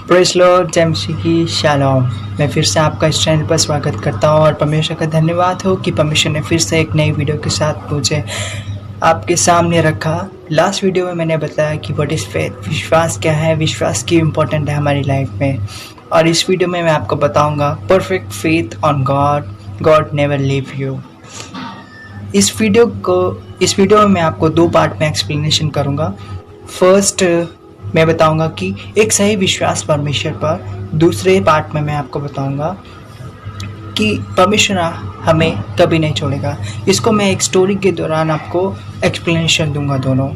Praise Lord, जय मसीह की shalom. मैं फिर से आपका इस चैनल पर स्वागत करता हूँ और परमेश्वर का धन्यवाद हो कि परमेश्वर ने फिर से एक नई वीडियो के साथ मुझे आपके सामने रखा। लास्ट वीडियो में मैंने बताया कि व्हाट इज़ फेथ, विश्वास क्या है, विश्वास क्यों इम्पोर्टेंट है हमारी लाइफ में। और इस वीडियो में मैं आपको बताऊँगा perfect faith on God, God never leave you. इस वीडियो में मैं आपको दो पार्ट में एक्सप्लेनेशन करूँगा। फर्स्ट मैं बताऊंगा कि एक सही विश्वास परमेश्वर पर। दूसरे पार्ट में मैं आपको बताऊंगा कि परमेश्वर हमें कभी नहीं छोड़ेगा। इसको मैं एक स्टोरी के दौरान आपको एक्सप्लेनेशन दूंगा दोनों।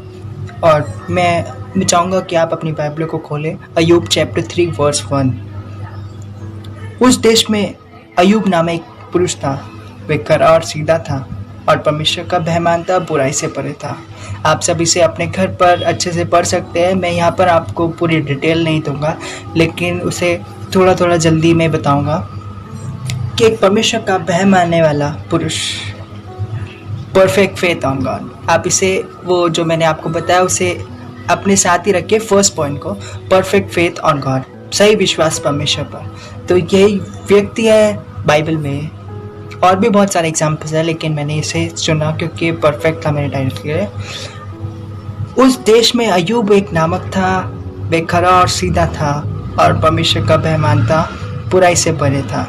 और मैं चाहूँगा कि आप अपनी बाइबल को खोलें, अय्यूब चैप्टर 3 वर्स 1। उस देश में अय्यूब नाम एक पुरुष था। वह खरा और सीधा था और परमेश्वर का भय मानता, बुराई से परे था। आप सब इसे अपने घर पर अच्छे से पढ़ सकते हैं। मैं यहाँ पर आपको पूरी डिटेल नहीं दूंगा, लेकिन उसे थोड़ा थोड़ा जल्दी में बताऊंगा कि एक परमेश्वर का भय मानने वाला पुरुष, परफेक्ट फेथ ऑन गॉड। आप इसे वो जो मैंने आपको बताया उसे अपने साथ ही रखिए, फर्स्ट पॉइंट को, परफेक्ट फेथ ऑन गॉड, सही विश्वास परमेश्वर पर। तो यही व्यक्ति है बाइबल में। और भी बहुत सारे एग्जाम्पल्स हैं, लेकिन मैंने इसे चुना क्योंकि परफेक्ट था मेरे टाइटल के लिए। उस देश में अय्यूब एक नामक था। वह खरा और सीधा था और परमेश्वर का भय मानता, बुराई से परे था।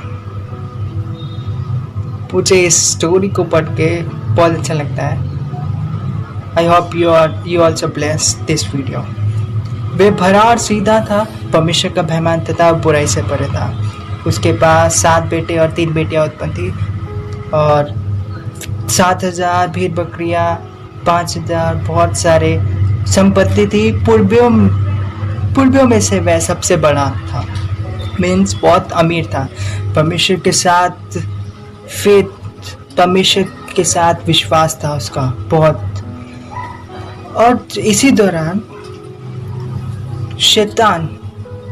मुझे इस स्टोरी को पढ़ के बहुत अच्छा लगता है। I hope you also bless this video. वह भरा और सीधा था, परमेश्वर का भय मानता था, बुराई से परे था। उसके पास 7 बेटे और 3 बेटियां उत्पन्न थी और 7,000 भेड़ बकरियां, 5,000 बहुत सारे संपत्ति थी। पूर्वियों में से वह सबसे बड़ा था, मीन्स बहुत अमीर था। परमेश्वर के साथ फेथ, परमेश्वर के साथ विश्वास था उसका बहुत। और इसी दौरान शैतान,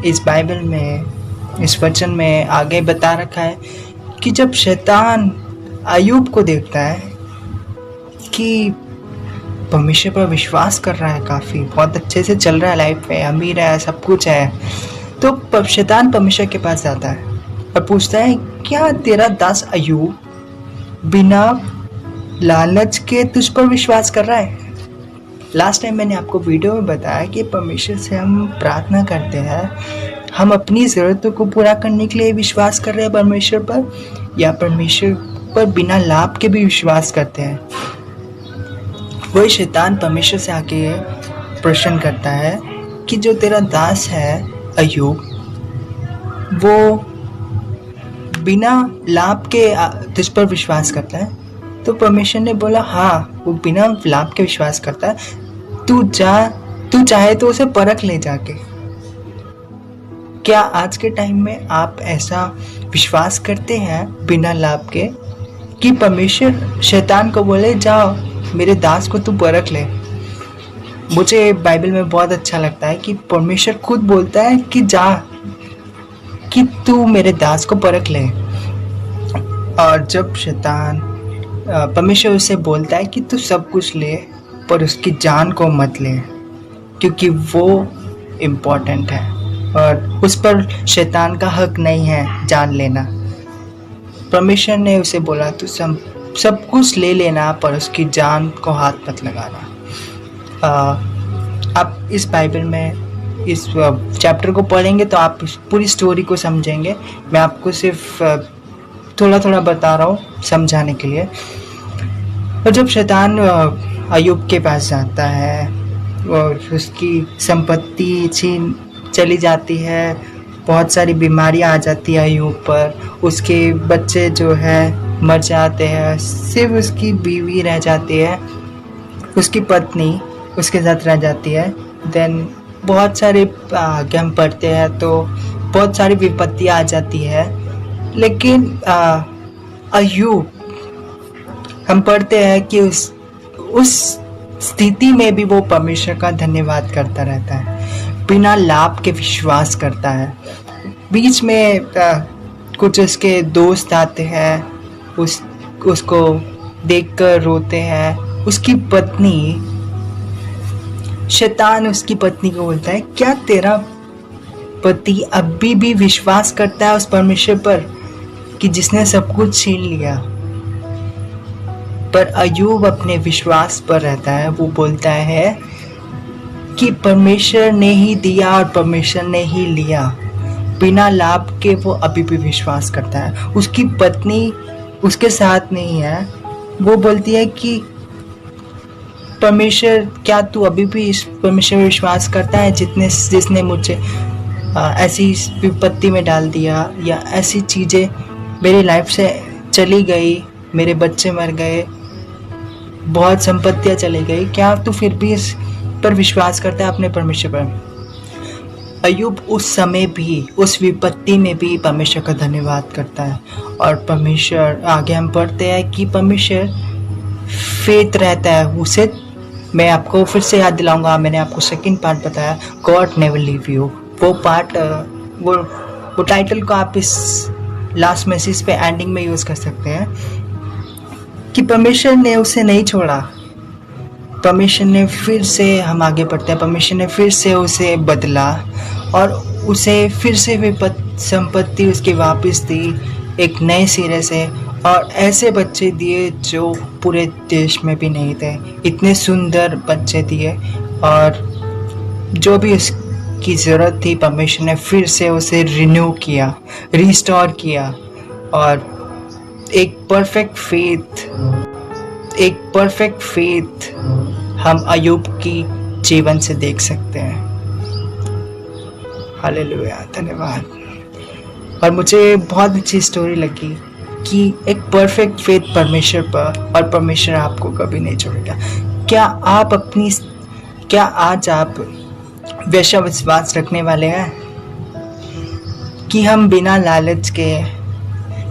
इस बाइबल में, इस वचन में आगे बता रखा है कि जब शैतान अय्यूब को देखता है कि परमेश्वर पर विश्वास कर रहा है, काफ़ी बहुत अच्छे से चल रहा है, लाइफ में अमीर है, सब कुछ है, तो शैतान परमेश्वर के पास जाता है और पूछता है, क्या तेरा दास अय्यूब बिना लालच के तुझ पर विश्वास कर रहा है? लास्ट टाइम मैंने आपको वीडियो में बताया कि परमेश्वर से हम प्रार्थना करते हैं, हम अपनी ज़रूरतों को पूरा करने के लिए विश्वास कर रहे हैं परमेश्वर पर, या परमेश्वर पर बिना लाभ के भी विश्वास करते हैं। वही शैतान परमेश्वर से आके प्रश्न करता है कि जो तेरा दास है अय्यूब, वो बिना लाभ के तुझ पर विश्वास करता है। तो परमेश्वर ने बोला, हाँ, वो बिना लाभ के विश्वास करता है। तू चाहे तो उसे परख ले जाके। क्या आज के टाइम में आप ऐसा विश्वास करते हैं बिना लाभ के कि परमेश्वर शैतान को बोले, जाओ मेरे दास को तू परख ले? मुझे बाइबल में बहुत अच्छा लगता है कि परमेश्वर खुद बोलता है कि जा, कि तू मेरे दास को परख ले। और जब शैतान, परमेश्वर उसे बोलता है कि तू सब कुछ ले पर उसकी जान को मत ले, क्योंकि वो इम्पोर्टेंट है और उस पर शैतान का हक नहीं है जान लेना। परमेश्वर ने उसे बोला, तू सब कुछ ले लेना पर उसकी जान को हाथ मत लगाना। आप इस बाइबल में इस चैप्टर को पढ़ेंगे तो आप पूरी स्टोरी को समझेंगे। मैं आपको सिर्फ थोड़ा थोड़ा बता रहा हूँ समझाने के लिए। और जब शैतान अय्यूब के पास जाता है और उसकी संपत्ति छीन चली जाती है, बहुत सारी बीमारियां आ जाती है अय्यूब पर, उसके बच्चे जो है मर जाते हैं, सिर्फ उसकी बीवी रह जाती है, उसकी पत्नी उसके साथ रह जाती है। देन बहुत सारे आगे हम पढ़ते हैं तो बहुत सारी विपत्ति आ जाती है। लेकिन अय्यूब, हम पढ़ते हैं कि उस स्थिति में भी वो परमेश्वर का धन्यवाद करता रहता है, बिना लाभ के विश्वास करता है। बीच में कुछ उसके दोस्त आते हैं, उसको देखकर रोते हैं। उसकी पत्नी, शैतान उसकी पत्नी को बोलता है, क्या तेरा पति अभी भी विश्वास करता है उस परमेश्वर पर कि जिसने सब कुछ छीन लिया। पर अय्यूब अपने विश्वास पर रहता है। वो बोलता है कि परमेश्वर ने ही दिया और परमेश्वर ने ही लिया। बिना लाभ के वो अभी भी विश्वास करता है। उसकी पत्नी उसके साथ नहीं है। वो बोलती है कि परमेश्वर, क्या तू अभी भी इस परमेश्वर पर विश्वास करता है जिसने मुझे ऐसी विपत्ति में डाल दिया, या ऐसी चीज़ें मेरी लाइफ से चली गई, मेरे बच्चे मर गए, बहुत संपत्तियां चली गई, क्या तू फिर भी इस पर विश्वास करता है अपने परमेश्वर पर? अय्यूब उस समय भी, उस विपत्ति में भी परमेश्वर का धन्यवाद करता है। और परमेश्वर, आगे हम पढ़ते हैं कि परमेश्वर फेथ रहता है उसे। मैं आपको फिर से याद दिलाऊंगा, मैंने आपको सेकंड पार्ट बताया, गॉड नेवर लीव यू। वो पार्ट, वो टाइटल को आप इस लास्ट मैसेज पे एंडिंग में यूज़ कर सकते हैं कि परमेश्वर ने उसे नहीं छोड़ा। परमेश्वर ने फिर से, हम आगे बढ़ते हैं, परमेश्वर ने फिर से उसे बदला और उसे फिर से संपत्ति उसकी वापस दी, एक नए सिरे से, और ऐसे बच्चे दिए जो पूरे देश में भी नहीं थे। इतने सुंदर बच्चे दिए, और जो भी उसकी ज़रूरत थी परमेश्वर ने फिर से उसे रिन्यू किया, रिस्टोर किया। और एक परफेक्ट फेथ हम अय्यूब की जीवन से देख सकते हैं। हालेलुया, धन्यवाद। और मुझे बहुत अच्छी स्टोरी लगी कि एक परफेक्ट फेथ परमेश्वर पर, और परमेश्वर आपको कभी नहीं छोड़ेगा। क्या आज आप वैसा विश्वास रखने वाले हैं कि हम बिना लालच के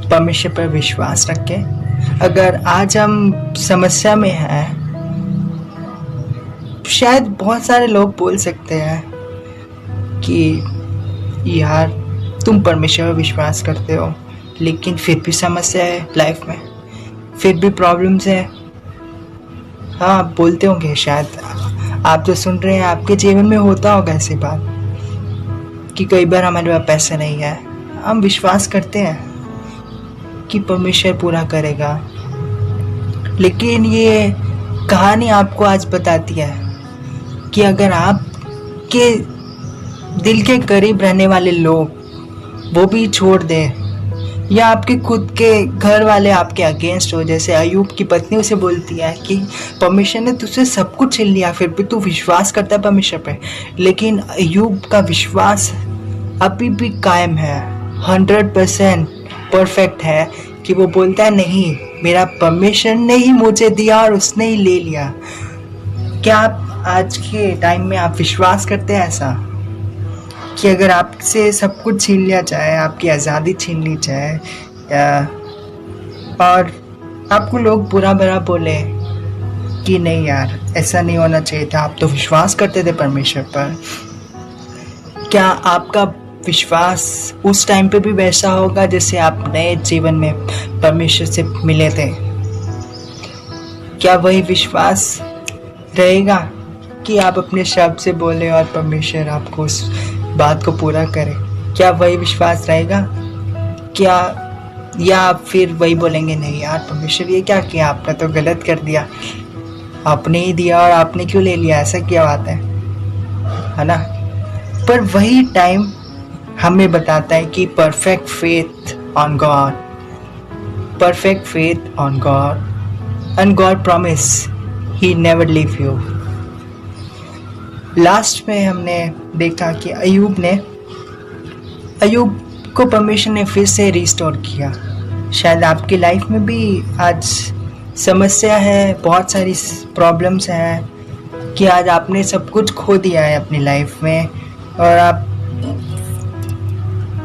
परमेश्वर पर विश्वास रखें? अगर आज हम समस्या में हैं, शायद बहुत सारे लोग बोल सकते हैं कि यार तुम परमेश्वर पर विश्वास करते हो, लेकिन फिर भी समस्या है लाइफ में, फिर भी प्रॉब्लम्स है। हाँ, बोलते होंगे शायद, आप जो सुन रहे हैं आपके जीवन में होता होगा ऐसी बात कि कई बार हमारे पास पैसे नहीं है। हम विश्वास करते हैं कि परमेश्वर पूरा करेगा, लेकिन ये कहानी आपको आज बताती है कि अगर आपके दिल के करीब रहने वाले लोग वो भी छोड़ दें, या आपके खुद के घर वाले आपके अगेंस्ट हो, जैसे अय्यूब की पत्नी उसे बोलती है कि परमेश्वर ने तुझसे सब कुछ छीन लिया, फिर भी तू विश्वास करता है परमेश्वर पे। लेकिन अय्यूब का विश्वास अभी भी कायम है, 100% परफेक्ट है, कि वो बोलता है नहीं, मेरा परमेश्वर ने ही मुझे दिया और उसने ही ले लिया। क्या आप आज के टाइम में आप विश्वास करते हैं ऐसा कि अगर आपसे सब कुछ छीन लिया जाए, आपकी आज़ादी छीन ली जाए, और आपको लोग बुरा भला बोले कि नहीं यार ऐसा नहीं होना चाहिए था, आप तो विश्वास करते थे परमेश्वर पर, क्या आपका विश्वास उस टाइम पे भी वैसा होगा जैसे आप नए जीवन में परमेश्वर से मिले थे? क्या वही विश्वास रहेगा कि आप अपने शब्द से बोले और परमेश्वर आपको उस बात को पूरा करे? क्या वही विश्वास रहेगा? क्या, या आप फिर वही बोलेंगे नहीं यार परमेश्वर ये क्या किया, आपने तो गलत कर दिया, आपने ही दिया और आपने क्यों ले लिया, ऐसा क्या बात है ना? पर वही टाइम हमें बताता है कि perfect faith on God, perfect faith on God, and God promise he never leave you. Last में हमने देखा कि अय्यूब को परमेश्वर ने फिर से रिस्टोर किया। शायद आपकी लाइफ में भी आज समस्या है, बहुत सारी प्रॉब्लम्स हैं कि आज आपने सब कुछ खो दिया है अपनी लाइफ में, और आप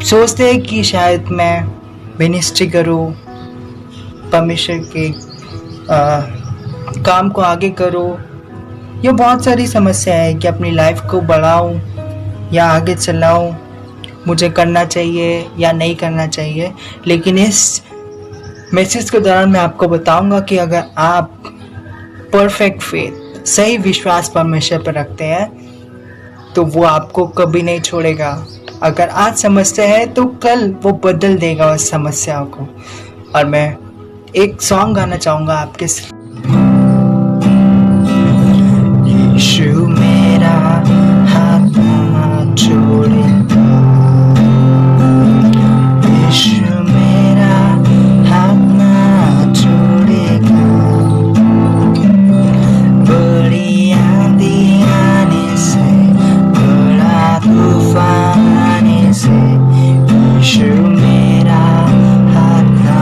सोचते हैं कि शायद मैं मिनिस्ट्री करूं, परमेश्वर के काम को आगे करूं, ये बहुत सारी समस्या है कि अपनी लाइफ को बढ़ाऊं या आगे चलाऊं, मुझे करना चाहिए या नहीं करना चाहिए। लेकिन इस मैसेज के दौरान मैं आपको बताऊंगा कि अगर आप परफेक्ट फेथ, सही विश्वास परमेश्वर पर रखते हैं तो वो आपको कभी नहीं छोड़ेगा, अगर आज समस्या है तो कल वो बदल देगा उस समस्या को। और मैं एक सॉन्ग गाना चाहूँगा आपके यीशु मेरा हाथ ना छोड़ेगा, यीशु मेरा हाथ ना छोड़ेगा, बड़ी आंधी आने से, बड़ा तूफान आने से, यीशु मेरा हाथ ना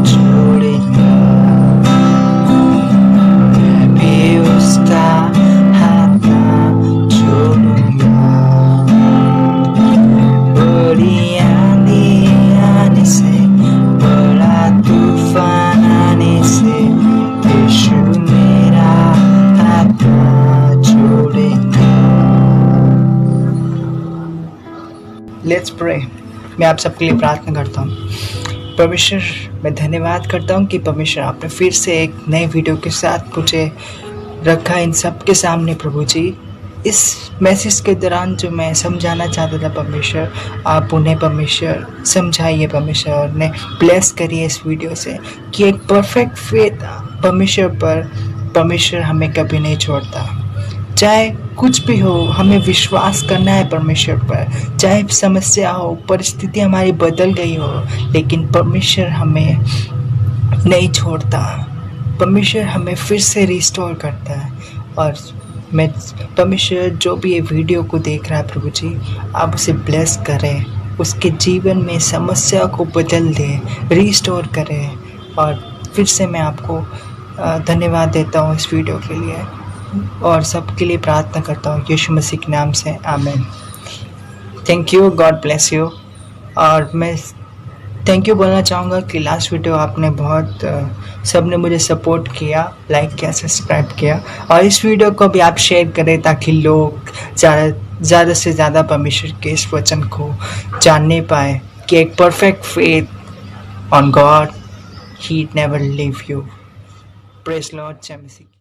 छोड़ेगा, मैं भी उसका हाथ ना छोड़ूंगा, बड़ी आंधी आने से, बड़ा तूफान आने से, यीशु मेरा हाथ ना छोड़ेगा। Let's pray. मैं आप सबके लिए प्रार्थना करता हूँ। परमेश्वर, मैं धन्यवाद करता हूँ कि परमेश्वर आपने फिर से एक नए वीडियो के साथ मुझे रखा इन सब के सामने। प्रभु जी, इस मैसेज के दौरान जो मैं समझाना चाहता था परमेश्वर, आप उन्हें परमेश्वर समझाइए परमेश्वर, और उन्हें ब्लेस करिए इस वीडियो से कि एक परफेक्ट फेथ परमेश्वर पर परमेश्वर हमें कभी नहीं छोड़ता। चाहे कुछ भी हो, हमें विश्वास करना है परमेश्वर पर। चाहे समस्या हो, परिस्थिति हमारी बदल गई हो, लेकिन परमेश्वर हमें नहीं छोड़ता। परमेश्वर हमें फिर से रिस्टोर करता है। और मैं परमेश्वर, जो भी ये वीडियो को देख रहा है प्रभु जी, आप उसे ब्लेस करें, उसके जीवन में समस्या को बदल दें, रिस्टोर करें। और फिर से मैं आपको धन्यवाद देता हूँ इस वीडियो के लिए, और सबके लिए प्रार्थना करता हूँ यीशु मसीह के नाम से, आमीन। Thank you, God bless you. और मैं थैंक यू बोलना चाहूँगा कि लास्ट वीडियो आपने बहुत सबने मुझे सपोर्ट किया, लाइक किया, सब्सक्राइब किया, और इस वीडियो को भी आप शेयर करें ताकि लोग ज़्यादा से ज़्यादा परमेश्वर के इस वचन को जानने पाए कि एक perfect faith on God, he never leave you. Praise Lord. जय मसीह।